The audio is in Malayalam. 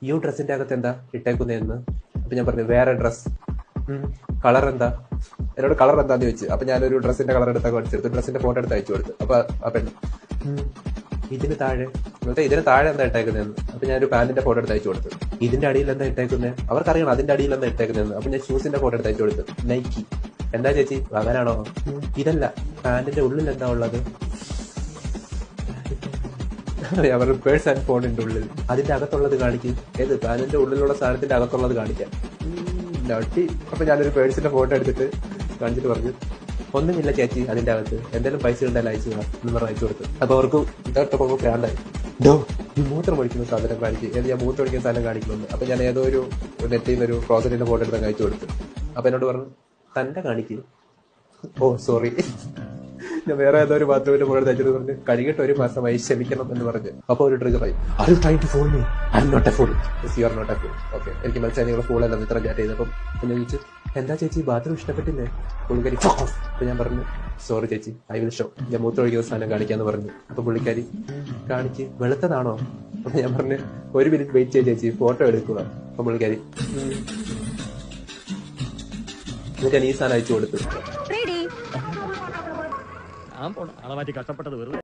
ഈ ഡ്രസ്സിന്റെ അകത്ത് എന്താ ഇട്ടേക്കുന്നതെന്ന്. അപ്പൊ ഞാൻ പറഞ്ഞു വേറെ ഡ്രസ്. കളർ എന്താ? എന്നോട് കളർ എന്താന്ന് ചോദിച്ചു. അപ്പൊ ഞാനൊരു ഡ്രസ്സിന്റെ കളർ എടുത്തൊക്കെ അടിച്ചെടുത്തു, ഡ്രസ്സിന്റെ ഫോട്ടോ എടുത്ത് അയച്ചു കൊടുത്തു. അപ്പൊ ആ പെണ്ണ് ഇതിന് താഴെ ഇതിന് താഴെ എന്താ ഇട്ടേക്കുന്നതെന്ന്. അപ്പൊ ഞാനൊരു പാന്റിന്റെ ഫോട്ടോ എടുത്ത് അയച്ചു കൊടുത്തു. ഇതിന്റെ അടിയിൽ എന്താ ഇട്ടേക്കുന്നത്? അവർക്കറിയണം അതിന്റെ അടിയിൽ എന്താ ഇട്ടേക്കുന്നതെന്ന്. അപ്പൊ ഞാൻ ഷൂസിന്റെ ഫോട്ടോ എടുത്ത് അയച്ചു കൊടുത്തു. നൈക്കി. എന്താ ചേച്ചി അങ്ങനാണോ? ഇതല്ല, പാന്റിന്റെ ഉള്ളിൽ എന്താ ഉള്ളത്? അവരുടെ പേഴ്സ് ആൻഡ് ഫോണിന്റെ ഉള്ളിൽ അതിന്റെ അകത്തുള്ളത് കാണിക്കും. ഏത് പാന്റിന്റെ ഉള്ളിലുള്ള സാധനത്തിന്റെ അകത്തുള്ളത് കാണിക്കാം. നട്ടി. അപ്പൊ ഞാനൊരു പേഴ്സിന്റെ ഫോട്ടോ എടുത്തിട്ട് കാണിച്ചിട്ട് പറഞ്ഞു, ഒന്നുമില്ല ചേച്ചി അതിന്റെ അകത്ത്, എന്തെങ്കിലും പൈസ ഉണ്ടെങ്കിൽ അയച്ചു എന്ന് പറഞ്ഞ് അയച്ചു കൊടുത്തു. അപ്പൊ അവർക്ക് ഇതൊക്കെ പ്രാന്തായി. ഈ മൂത്രം ഒഴിക്കുന്ന സാധനം കാണിക്കും. ഞാൻ മൂത്രം ഒഴിക്കുന്ന സാധനം കാണിക്കുന്നുണ്ട്. അപ്പൊ ഞാൻ ഏതോ ഒരു നെറ്റിൽ നിന്ന് ഒരു ക്ലോസറ്റിന്റെ ഫോട്ടോ എടുത്ത് അയച്ചു കൊടുത്തു. അപ്പൊ എന്നോട് പറഞ്ഞു തന്റെ കാണിക്കും. ഓ സോറി, ഞാൻ വേറെ ഏതോ ഒരു ബാത്റൂമിന്റെ ഫോട്ടോ എടുത്ത് അയച്ചിട്ട് പറഞ്ഞു കഴുകിട്ട് 1 മാസമായി, ക്ഷമിക്കണം എന്ന് പറഞ്ഞു. അപ്പൊ ഒരു ട്രിഗറായി. Are you trying to fool me? I am not a fool. You are not a fool. Okay, എനിക്ക് മനസ്സിലായി നിങ്ങൾ ഫൂൾ അല്ലെന്ന് ഇത്ര ചാറ്റ് ചെയ്തപ്പം. ഞാൻ ചോദിച്ചു എന്താ ചേച്ചി ബാത്റൂം ഇഷ്ടപ്പെട്ടില്ലേ? പുള്ളിക്കാരി. അപ്പൊ ഞാൻ പറഞ്ഞു സോറി ചേച്ചി, ഐ വിൽ ഷോ. ഞാൻ മൂത്രം ഒഴിക്കുന്ന സാധനം കാണിക്കാന്ന് പറഞ്ഞു. അപ്പൊ പുള്ളിക്കാരി കാണിച്ച് വെളുത്തതാണോ? അപ്പൊ ഞാൻ പറഞ്ഞു 1 മിനിറ്റ് വെയിറ്റ് ചെയ്യ ചേച്ചി, ഫോട്ടോ എടുക്കുക. അപ്പൊ പുള്ളിക്കാരി എന്നിട്ട് ഞാൻ ഈ സാധനം അയച്ചു കൊടുത്തു. ആളെ മാറ്റി കഷ്ടപ്പെട്ടത് വെറുതെ.